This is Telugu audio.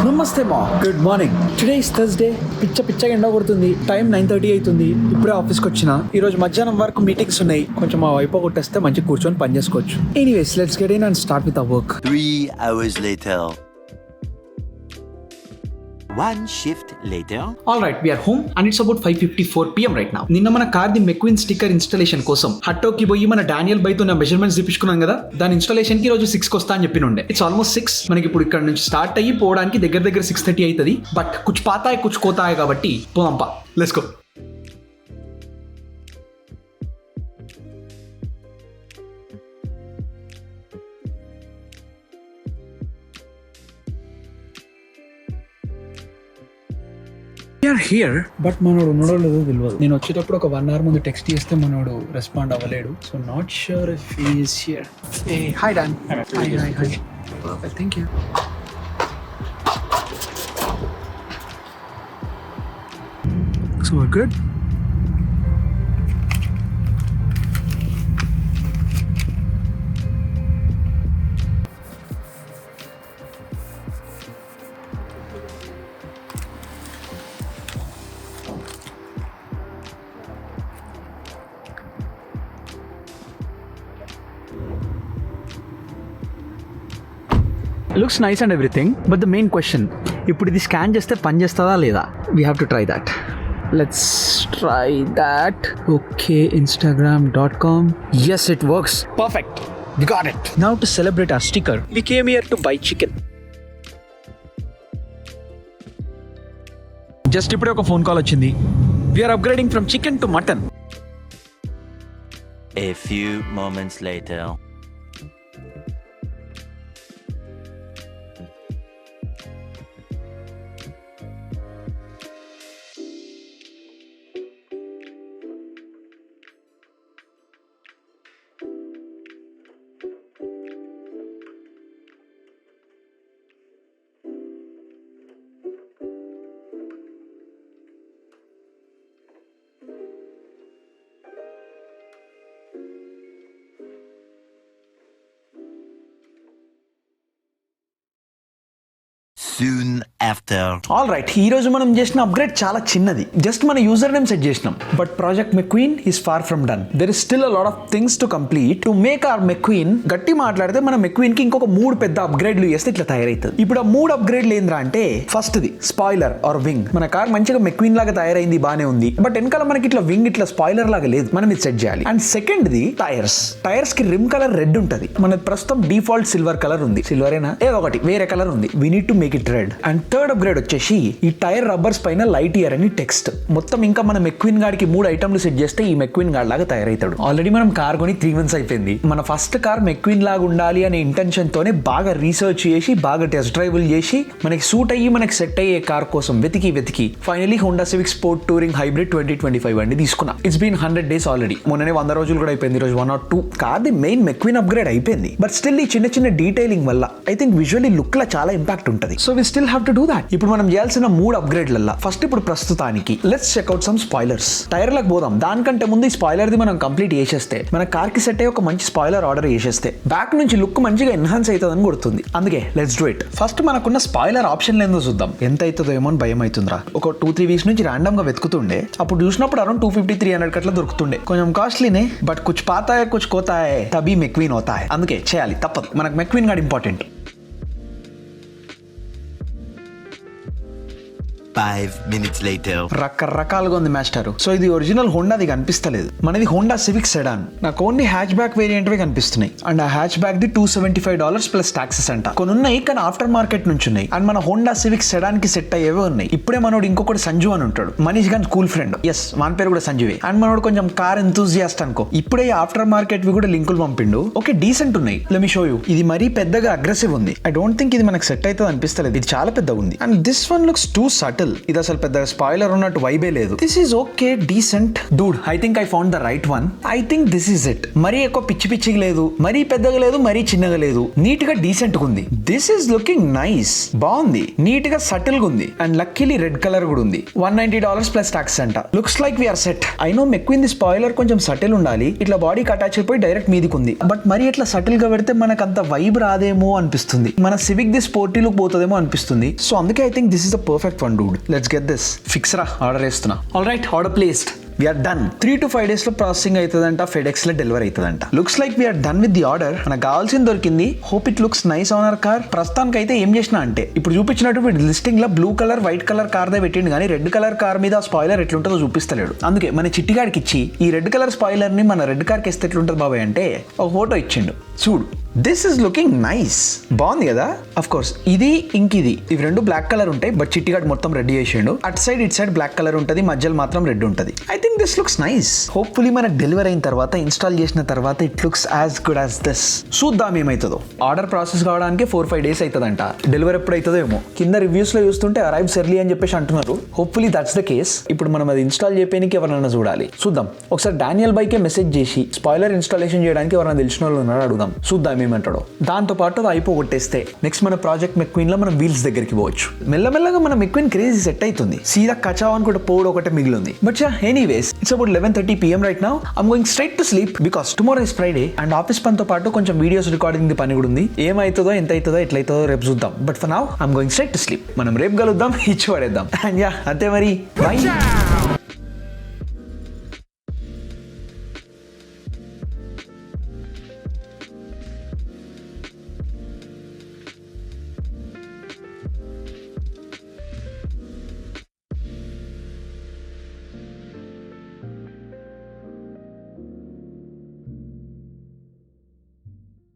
నమస్తే మా good morning. Today is Thursday. పిచ్చగా ఎండ కొడుతుంది. టైం 9:30 అవుతుంది. ఇప్పుడే ఆఫీస్కి వచ్చిన. ఈ రోజు మధ్యాహ్నం వరకు మీటింగ్స్ ఉన్నాయి. కొంచెం మా వైపు కొట్టేస్తే మంచిగా కూర్చొని పని చేసుకోవచ్చు. Anyways let's get in and start with our work. 3 hours later. One shift later. All right, we're home and it's about 5:54 PM right now. నిన్న మన car the McQueen sticker installation కోసం హట్టోకి పోయి మన డానియల్ బైతో నా మెజర్మెంట్స్ తీపించుకున్నాం కదా. దాని ఇన్స్టాలేషన్ కి రోజు 6 వస్తా అని చెప్పినుండే. It's almost 6. మనకి ఇప్పుడు ఇక్కడ నుంచి స్టార్ట్ అయ్యి పోవడానికి దగ్గర 6:30 అవుతుంది. బట్ కుచ్ పాతాయి కుచ్ కోతాయి కాబట్టి పోదాంపా. Let's go. హియర్ బట్ మనోడు ఉన్నాడో లేదో తెలియదు. నేను వచ్చేటప్పుడు ఒక 1 hour ముందు టెక్స్ట్ చేస్తే మనోడు రెస్పాండ్ అవ్వలేడు. So not sure if he is here. Hey hi Don. Hi. Perfect, thank you. So we're good. Looks nice and everything, but the main question, ఇప్పుడు ఇది స్కాన్ చేస్తే పని చేస్తుందా లేదా? We have to try that. Let's try that. Okay, instagram.com. Yes, it works. Perfect. We got it. Now to celebrate our sticker, we came here to buy chicken. Just ఇప్పుడే ఒక ఫోన్ కాల్ వచ్చింది. We are upgrading from chicken to mutton. A few moments later. Soon after. All right, ఈ రోజు మనం చేసిన అప్గ్రేడ్ చాలా చిన్నది. జస్ట్ మన యూజర్ నేమ్ సెట్ చేసినాం. But project McQueen is far from done. There is still a lot of things to complete to make our McQueen. గట్టి మాట్లాడితే మన మెక్వీన్ కి ఇంకొక 3 పెద్ద అప్గ్రేడ్లు చేస్తే ఇట్లా తయారైతుంది. ఇప్పుడు ఆ 3 అప్గ్రేడ్లు ఏంద్రా అంటే, first the spoiler or wing. మన కార్ మంచిగా మెక్వీన్ లాగా తయారైంది, బానే ఉంది. బట్ వెనకాల మనకి ఇట్లా వింగ్, ఇట్లా స్పాయిలర్ లాగా లేదు. మనం ఇది సెట్ చేయాలి. And second the tyres. Tyres కి రిమ్ కలర్ రెడ్ ఉంటది. మన ప్రస్తుతం డిఫాల్ట్ సిల్వర్ కలర్ ఉంది. సిల్వరేనా, ఏదో ఒకటి వేరే కలర్ ఉంది. We need to make it red. And third upgrade వచ్చేసి ఈ టైర్ రబ్బర్స్ పైన లైట్ ఇయర్ అని టెక్స్ట్. మొత్తం ఇంకా మన మెక్విన్ గాడికి 3 ఐటమ్లు సెట్ చేస్తే ఈ మెక్విన్ గాడ్ లాగా తయారైతాడు. ఆల్రెడీ మనం కార్ కొని 3 months అయిపోయింది. మన ఫస్ట్ కార్ మెక్విన్ లాగా ఉండాలి అనే ఇంటెన్షన్ తోనే బాగా రీసెర్చ్ చేసి, బాగా టెస్ట్ డ్రైవ్లు చేసి, మనకి సూట్ అయ్యి మనకి సెట్ అయ్యే కార్ కోసం వెతికి finally Honda Civic Sport Touring Hybrid 2025 అండి తీసుకున్నా. It's been 100 days already. మొన్ననే 100 రోజులు కూడా అయిపోయింది. రోజు 1 or 2 కార్ది మెయిన్ మెక్విన్ అప్గ్రేడ్ అయిపోయింది. బట్ స్టిల్ ఈ చిన్న డీటెయిలింగ్ వల్ల ఐ థింక్ విజువల్లీ లుక్ లా చాలా ఇంపాక్ట్ ఉంటుంది. So we still have to do that. ఇప్పుడు మనం చేయాల్సిన 3 అప్గ్రేడ్లల్లా ఫస్ట్ ఇప్పుడు ప్రస్తుతానికి లెట్స్ చెక్అవుట్ సమ్ స్పాయిలర్స్. టైర్లకు పోదాం. దానికంటే ముందు ఈ స్పాయిలర్ ది మనం కంప్లీట్ చేసేస్తే, మన కార్ కి సెట్ అయ్యే ఒక మంచి స్పాయిలర్ ఆర్డర్ చేసేస్తే బ్యాక్ నుంచి లుక్ మంచిగా ఎన్హాన్స్ అవుతుందని కొడుతుంది. అందుకే లెట్స్ డూ ఇట్. ఫస్ట్ మనకున్న స్పాయిలర్ ఆప్షన్ ఏందో చూద్దాం. ఎంత అవుతుందో ఏమో అని భయం అవుతుందిరా. ఒక 2-3 weeks నుంచి ర్యాండమ్ గా వెతుకుతుండే. అప్పుడు చూసినప్పుడు అరౌండ్ 250-300 కట్ల దొరుకుతుండే. కొంచెం కాస్ట్లీనే, బట్ కుచ్ పాతాయే కుచ్ కోతాయే తబీ మెక్వీన్ అవుతాయి. అందుకే చేయాలి, తప్పదు. మనకు McQueen God important. 5 minutes later. రకరకాలుగా ఉంది మాస్టర్. సో ఇది ఒరిజినల్ హోండాది కనిపిస్తలేదు. మనది హోండా సివిక్ సెడాన్. నాకు ఓన్లీ హ్యాచ్ బ్యాక్ వేరియంట్వే కనిపిస్తున్నాయి. అండ్ ఆ hatch back the $275 plus taxes అంట. కొన్ని ఉన్నాయి కానీ ఆఫ్టర్ మార్కెట్ నుంచి ఉన్నాయి. అండ్ మన హోండా సివిక్ సెడాన్ కి సెట్ అయ్యేవే ఉన్నాయి. ఇప్పుడే మనోడు ఇంకొకటి సంజు అని ఉంటాడు, మనీష్ గన్ స్కూల్ ఫ్రెండ్. ఎస్, మన పేరు కూడా సంజువే. అండ్ మనోడు కొంచెం కార్ ఎంతూజియాస్ట్ అనుకో. ఇప్పుడే ఆఫ్టర్ మార్కెట్ వి కూడా లింకులు పంపిండు. ఓకే, డీసెంట్ ఉన్నాయి. Let me show you. ఇది మరీ పెద్దగా అగ్రెసివ్ ఉంది. ఐ డోంట్ థింక్ ఇది మనకు సెట్ అవుతుంది అనిపిస్తలేదు. ఇది చాలా పెద్దగా ఉంది. And this one looks two subtle. Subtle. ఇది అసలు పెద్ద స్పాయిలర్ ఉన్నట్టు వైబే లేదు. This is okay, decent. Dude, I think I found the right one. I think this is it. మరీ ఎక్కువ పిచ్చి పిచ్చిగా లేదు, మరీ పెద్దగా లేదు, మరీ చిన్నగా లేదు. నీట్ గా డీసెంట్ గా ఉంది. This is looking nice. బాగుంది, నీట్ గా సటిల్ గా ఉంది. అండ్ లక్కీలీ రెడ్ కలర్ కూడా ఉంది. $190 ప్లస్ టాక్స్ అంట. Looks like we're set. I know McQueen the spoiler కొంచెం సటిల్ ఉండాలి, ఇట్లా బాడీకి అటాచ్ అయిపోయి డైరెక్ట్ మీదికి ఉంది. బట్ మరి ఇట్లా సటిల్ గా పెడితే మనకు అంత వైబ్ రాదేమో అనిపిస్తుంది. మన సివిక్ ది స్పోర్టీ లుక్ పోతుందేమో అనిపిస్తుంది. సో అందుకే I think this is the perfect one dude. Let's get this. Fix రా, ఆర్డర్ చేస్తున్నా. All right, order placed. We're done. 3 to 5 days లో ప్రాసెసింగ్ అవుతుందంట. FedEx లో డెలివరీ అవుతుందంట. Looks like we're done with the order. మనకు కావాల్సింది దొరికింది. Hope it looks nice on our car. ప్రస్తుతానికి అయితే ఏం చేసినా అంటే ఇప్పుడు చూపించినట్టు లిస్టింగ్ లో blue colour, white colour car దే పెట్టిండు, కానీ రెడ్ కలర్ కార్ మీద స్పాయిలర్ ఎట్లుంటుందో చూపిస్తలేడు. అందుకే మన చిట్టిగాడికి ఇచ్చి ఈ రెడ్ కలర్ స్పాయిలర్ ని మన రెడ్ కార్ కి ఇస్తే ఎట్లుంటుంది బాబాయ్ అంటే ఒక ఫోటో ఇచ్చిండు. చూడు, దిస్ ఇస్ లుకింగ్ నైస్. బాగుంది కదా. అఫ్ కోర్స్ ఇది ఇంకిది, ఇవి రెండు బ్లాక్ కలర్ ఉంటాయి. బట్ చిట్టిగాడు మొత్తం రెడ్ చేసిండు. అట్ సైడ్ ఇట్ సైడ్ బ్లాక్ కలర్ ఉంటుంది, మధ్యలో మాత్రం రెడ్ ఉంటుంది. I think this looks nice. Hopefully మనకు డెలివరీ అయిన తర్వాత, ఇన్స్టాల్ చేసిన తర్వాత it looks as good as this. చూద్దాం ఏమవుతుందో. ఆర్డర్ ప్రాసెస్ కావడానికి 4-5 days అవుతుందంట. డెలివరీ ఎప్పుడు అవుతుందో ఏమో. కింద రివ్యూస్ లో చూస్తుంటే అరైవ్స్ ఎర్లీ అని చెప్పేసి అంటున్నారు. Hopefully that's the case. ఇప్పుడు మనం అది ఇన్స్టాల్ చేయడానికి ఎవరైనా చూడాలి. చూద్దాం. ఒకసారి డానియల్ బైకే మెసేజ్ చేసి స్పాయిలర్ ఇన్స్టాలేషన్ చేయడానికి ఎవరైనా తెలిసిన వాళ్ళు ఉన్నారో అడుగుదాం. చూద్దాం ఏమంటాడో. దాంతో పాటు అది అయిపోగొట్టేస్తే నెక్స్ట్ మన ప్రాజెక్ట్ మెక్విన్ లో మనం వీల్స్ దగ్గరికి పోవచ్చు. మెల్లమెల్లగా మన మెక్విన్ క్రేజీ సెట్ అవుతుంది. సీదా కచావ్ అనుకుంటే పోవడం ఒకటే మిగిలింది. But anyways, it's about 11:30 PM right now. I'm going straight to sleep because tomorrow is Friday and office పనితో పాటు కొంచెం వీడియోస్ రికార్డింగ్ ది పని కూడా ఉంది. ఏమవుతుందో, ఎంత అవుతుందో, ఎట్లయితుందో రేపు చూద్దాం. But for now I'm going straight to sleep. మనం రేపు కలుద్దాం, ఇచ్చి పడేద్దాం. అండ్ యా, అంతే మరి. బై.